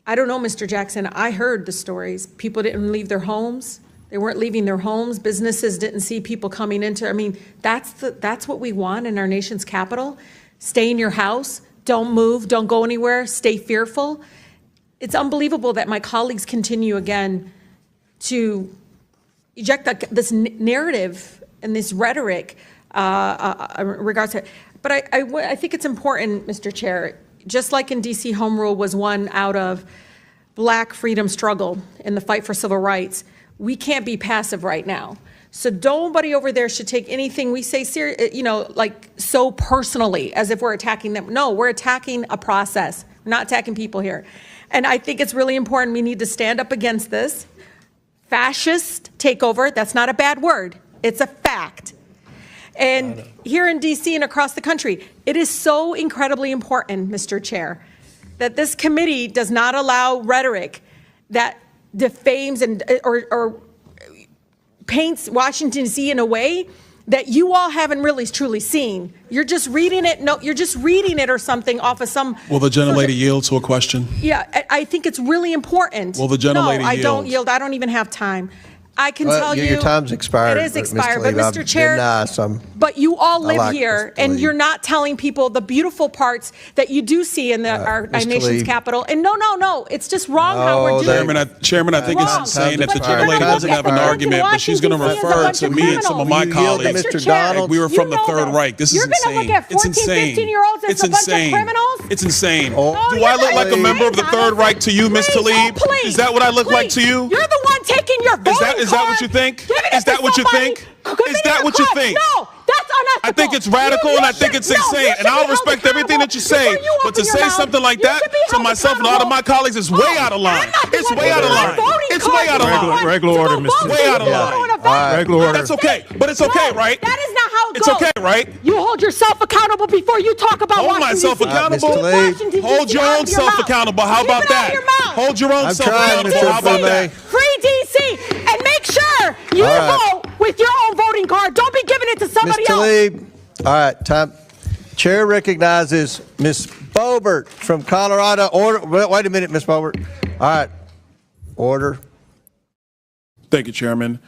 I don't know, Mr. Jackson. I heard the stories. People didn't leave their homes. They weren't leaving their homes. Businesses didn't see people coming into. I mean, that's what we want in our nation's capital. Stay in your house. Don't move. Don't go anywhere. Stay fearful. It's unbelievable that my colleagues continue again to eject this narrative and this rhetoric in regards to it. But I think it's important, Mr. Chair, just like in D.C., home rule was one out of Black freedom struggle in the fight for civil rights. We can't be passive right now. So nobody over there should take anything we say like so personally as if we're attacking them. No, we're attacking a process, not attacking people here. And I think it's really important. We need to stand up against this fascist takeover. That's not a bad word. It's a fact. And here in DC and across the country, it is so incredibly important, Mr. Chair, that this committee does not allow rhetoric that defames or paints Washington, D.C. in a way that you all haven't really truly seen. You're just reading it. No, you're just reading it or something off of some. Will the gentlelady yield to a question? Yeah, I think it's really important. Will the gentlelady yield? No, I don't yield. I don't even have time. I can tell you. Your time's expired. It is expired, but Mr. Chair, nice. but you all live here, and you're not telling people the beautiful parts that you do see in our nation's capital. And no, it's just wrong how we're doing it. Chairman, I think it's insane that the gentlelady doesn't have an argument, but she's going to refer to me and some of my colleagues. Mr. Donalds, we were from the Third Reich. This is insane. You're going to look at 14, 15-year-olds as a bunch of criminals? It's insane. Do I look like a member of the Third Reich to you, Ms. Tlaib? Is that what I look like to you? You're the one taking your voting card. Is that what you think? Is that what you think? Is that what you think? No, that's unethical. I think it's radical and I think it's insane. And I'll respect everything that you say. But to say something like that to myself and a lot of my colleagues is way out of line. It's way out of line. It's way out of line. Regular order, Mr. Way out of line. Regular order. That's okay. But it's okay, right? That is not how it goes. It's okay, right? You hold yourself accountable before you talk about Hold myself accountable. Hold your own self accountable. How about that? Hold your own self accountable. How about that? Free DC and make sure you vote with your own voting card. Don't be giving it to somebody else. Tlaib. All right, time. Chair recognizes Ms. Boebert from Colorado. Order. Wait a minute, Ms. Boebert. All right. Order. Thank you, Chairman.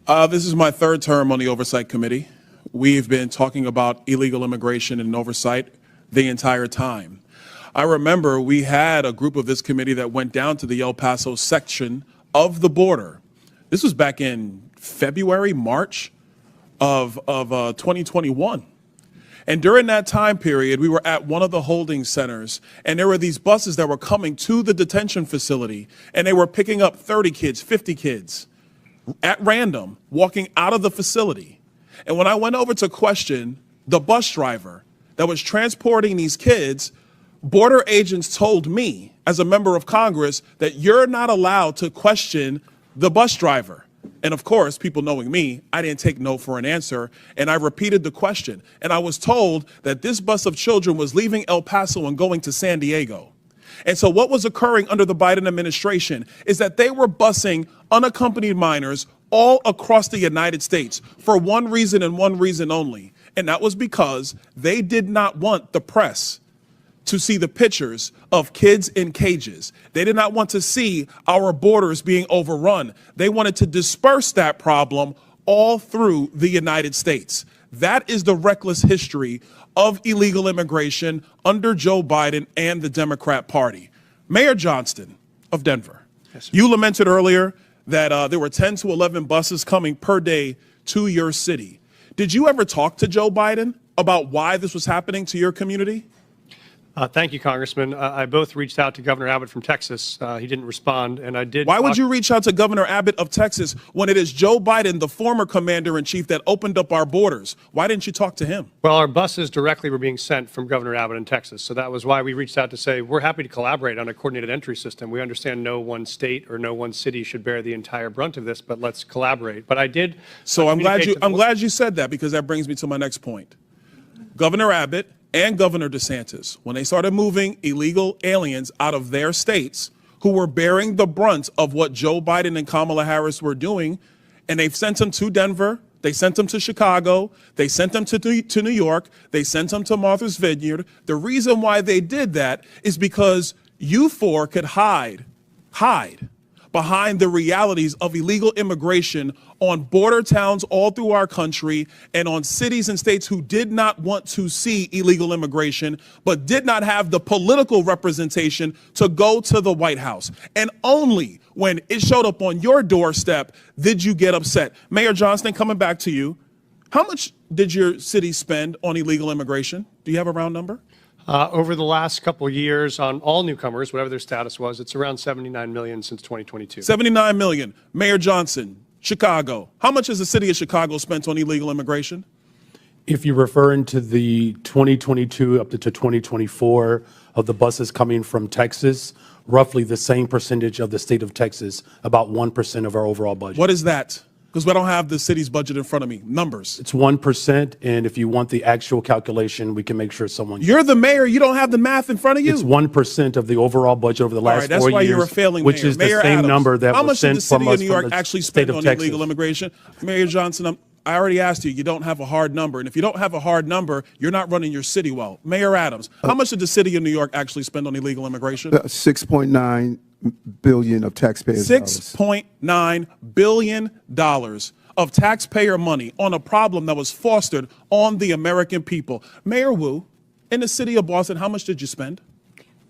This is my third term on the Oversight Committee. We've been talking about illegal immigration and oversight the entire time. I remember we had a group of this committee that went down to the El Paso section of the border. This was back in February, March of 2021. And during that time period, we were at one of the holding centers, and there were these buses that were coming to the detention facility, and they were picking up 30 kids, 50 kids at random, walking out of the facility. And when I went over to question the bus driver that was transporting these kids, border agents told me, as a member of Congress, that you're not allowed to question the bus driver. And of course, people knowing me, I didn't take no for an answer, and I repeated the question. And I was told that this bus of children was leaving El Paso and going to San Diego. And so what was occurring under the Biden administration is that they were busing unaccompanied minors all across the United States for one reason and one reason only. And that was because they did not want the press to see the pictures of kids in cages. They did not want to see our borders being overrun. They wanted to disperse that problem all through the United States. That is the reckless history of illegal immigration under Joe Biden and the Democrat Party. Mayor Johnston of Denver, yes, you lamented earlier that there were 10 to 11 buses coming per day to your city. Did you ever talk to Joe Biden about why this was happening to your community? Thank you, Congressman. I both reached out to Governor Abbott from Texas. He didn't respond, and I did. Why would you reach out to Governor Abbott of Texas when it is Joe Biden, the former commander-in-chief, that opened up our borders? Why didn't you talk to him? Well, our buses directly were being sent from Governor Abbott in Texas, so that was why we reached out to say we're happy to collaborate on a coordinated entry system. We understand no one state or no one city should bear the entire brunt of this, but let's collaborate. But I did. So I'm glad you said that, because that brings me to my next point. Governor Abbott and Governor DeSantis, when they started moving illegal aliens out of their states who were bearing the brunt of what Joe Biden and Kamala Harris were doing, and they've sent them to Denver, they sent them to Chicago, they sent them to New York, they sent them to Martha's Vineyard. The reason why they did that is because you four could hide behind the realities of illegal immigration on border towns all through our country and on cities and states who did not want to see illegal immigration, but did not have the political representation to go to the White House. And only when it showed up on your doorstep did you get upset. Mayor Johnston, coming back to you, how much did your city spend on illegal immigration? Do you have a round number? Over the last couple of years on all newcomers, whatever their status was, it's around 79 million since 2022. 79 million. Mayor Johnson, Chicago. How much has the city of Chicago spent on illegal immigration? If you're referring to the 2022 up to 2024 of the buses coming from Texas, roughly the same percentage of the state of Texas, about 1% of our overall budget. What is that? Because I don't have the city's budget in front of me. Numbers. It's 1%, and if you want the actual calculation, we can make sure someone. You're the mayor. You don't have the math in front of you. It's 1% of the overall budget over the All last right, that's 4 why years, you're a failing which mayor. is the Mayor same Adams, number that how was much did the sent city from of us New from York the actually state spend of on Texas. illegal immigration? Mayor Johnson, I already asked you. You don't have a hard number, and if you don't have a hard number, you're not running your city well. Mayor Adams, how much did the city of New York actually spend on illegal immigration? 6.9 billion of taxpayers' dollars. $6.9 billion of taxpayer money on a problem that was fostered on the American people. Mayor Wu, in the city of Boston, how much did you spend?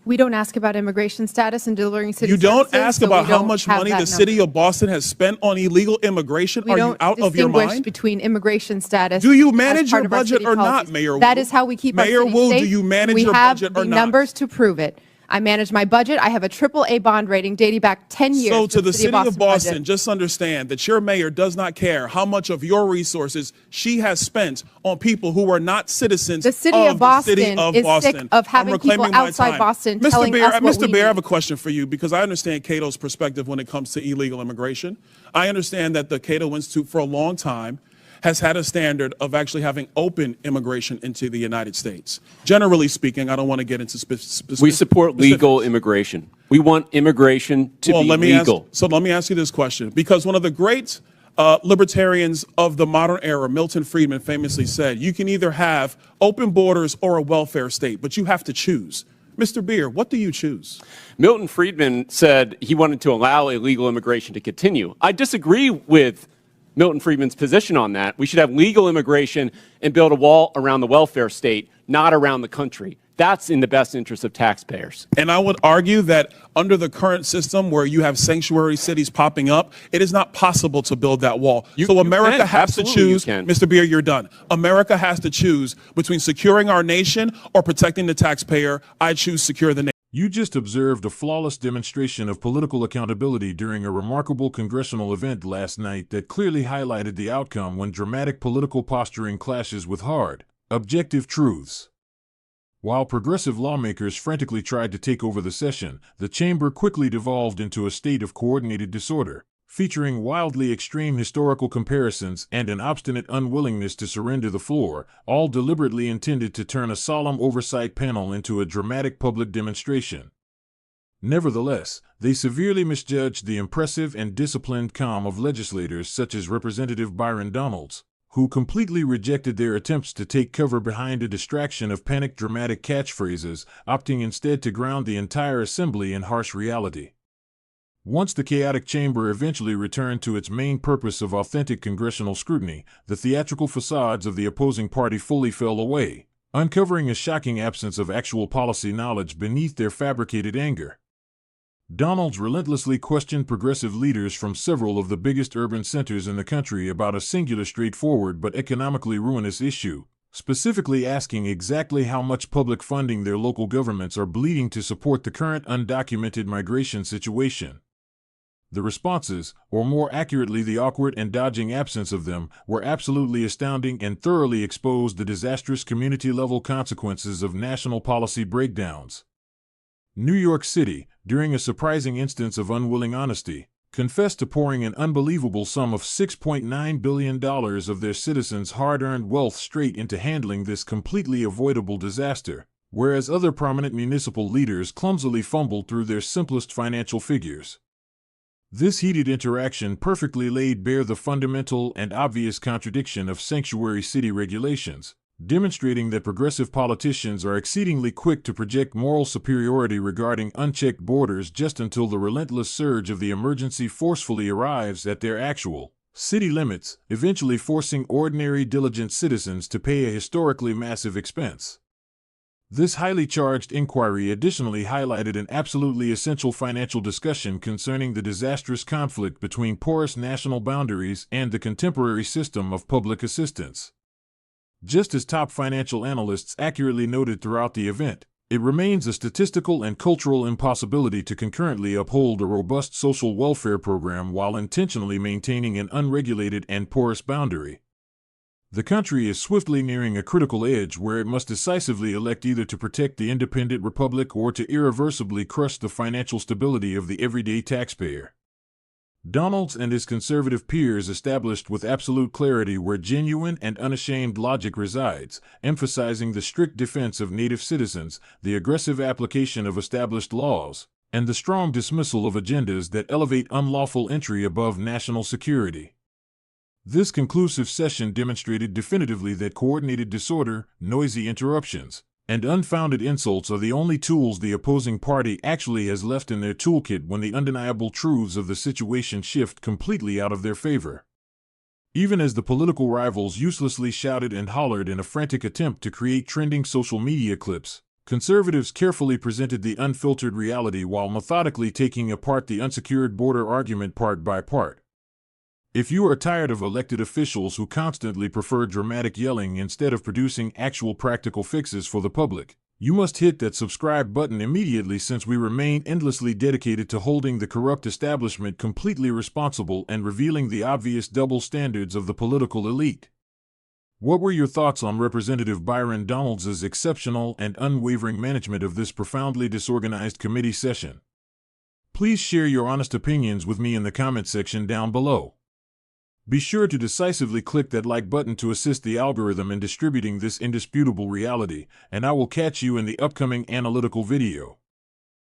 We don't ask about immigration status and delivering city You don't services, ask so about we how don't much have money that the city number. of Boston has spent on illegal immigration? We Are you don't out of your distinguish mind? between immigration status. Do you as manage part your of our budget city or not, policies. Mayor Wu? That is how we keep Mayor our city Wu, safe. do you manage we your have budget the or not? numbers to prove it. I manage my budget. I have a AAA bond rating dating back 10 years. So for to the city of Boston, budget. just understand that your mayor does not care how much of your resources she has spent on people who are not citizens The city of of Boston the city of is Boston. sick of having I'm reclaiming people my outside time. Boston Mr. telling Bear, us what Mr. we Bear, I have need. a question for you because I understand Cato's perspective when it comes to illegal immigration. I understand that the Cato Institute for a long time has had a standard of actually having open immigration into the United States. Generally speaking, I don't want to get into specifics. We support legal immigration. We want immigration to be legal. So let me ask you this question, because one of the great libertarians of the modern era, Milton Friedman, famously said, you can either have open borders or a welfare state, but you have to choose. Mr. Beer, what do you choose? Milton Friedman said he wanted to allow illegal immigration to continue. I disagree with Milton Friedman's position on that. We should have legal immigration and build a wall around the welfare state, not around the country. That's in the best interest of taxpayers. And I would argue that under the current system where you have sanctuary cities popping up, it is not possible to build that wall. So America can. has to Absolutely you choose, can. Mr. Beer, you're done. America has to choose between securing our nation or protecting the taxpayer. I choose secure the nation. You just observed a flawless demonstration of political accountability during a remarkable congressional event last night that clearly highlighted the outcome when dramatic political posturing clashes with hard, objective truths. While progressive lawmakers frantically tried to take over the session, the chamber quickly devolved into a state of coordinated disorder, featuring wildly extreme historical comparisons and an obstinate unwillingness to surrender the floor, all deliberately intended to turn a solemn oversight panel into a dramatic public demonstration. Nevertheless, they severely misjudged the impressive and disciplined calm of legislators such as Representative Byron Donalds, who completely rejected their attempts to take cover behind a distraction of panicked dramatic catchphrases, opting instead to ground the entire assembly in harsh reality. Once the chaotic chamber eventually returned to its main purpose of authentic congressional scrutiny, the theatrical facades of the opposing party fully fell away, uncovering a shocking absence of actual policy knowledge beneath their fabricated anger. Donalds relentlessly questioned progressive leaders from several of the biggest urban centers in the country about a singular, straightforward but economically ruinous issue, specifically asking exactly how much public funding their local governments are bleeding to support the current undocumented migration situation. The responses, or more accurately the awkward and dodging absence of them, were absolutely astounding and thoroughly exposed the disastrous community-level consequences of national policy breakdowns. New York City, during a surprising instance of unwilling honesty, confessed to pouring an unbelievable sum of $6.9 billion of their citizens' hard-earned wealth straight into handling this completely avoidable disaster, whereas other prominent municipal leaders clumsily fumbled through their simplest financial figures. This heated interaction perfectly laid bare the fundamental and obvious contradiction of sanctuary city regulations, demonstrating that progressive politicians are exceedingly quick to project moral superiority regarding unchecked borders just until the relentless surge of the emergency forcefully arrives at their actual city limits, eventually forcing ordinary diligent citizens to pay a historically massive expense. This highly charged inquiry additionally highlighted an absolutely essential financial discussion concerning the disastrous conflict between porous national boundaries and the contemporary system of public assistance. Just as top financial analysts accurately noted throughout the event, it remains a statistical and cultural impossibility to concurrently uphold a robust social welfare program while intentionally maintaining an unregulated and porous boundary. The country is swiftly nearing a critical edge where it must decisively elect either to protect the independent republic or to irreversibly crush the financial stability of the everyday taxpayer. Donalds and his conservative peers established with absolute clarity where genuine and unashamed logic resides, emphasizing the strict defense of native citizens, the aggressive application of established laws, and the strong dismissal of agendas that elevate unlawful entry above national security. This conclusive session demonstrated definitively that coordinated disorder, noisy interruptions, and unfounded insults are the only tools the opposing party actually has left in their toolkit when the undeniable truths of the situation shift completely out of their favor. Even as the political rivals uselessly shouted and hollered in a frantic attempt to create trending social media clips, conservatives carefully presented the unfiltered reality while methodically taking apart the unsecured border argument part by part. If you are tired of elected officials who constantly prefer dramatic yelling instead of producing actual practical fixes for the public, you must hit that subscribe button immediately since we remain endlessly dedicated to holding the corrupt establishment completely responsible and revealing the obvious double standards of the political elite. What were your thoughts on Representative Byron Donalds' exceptional and unwavering management of this profoundly disorganized committee session? Please share your honest opinions with me in the comment section down below. Be sure to decisively click that like button to assist the algorithm in distributing this indisputable reality, and I will catch you in the upcoming analytical video.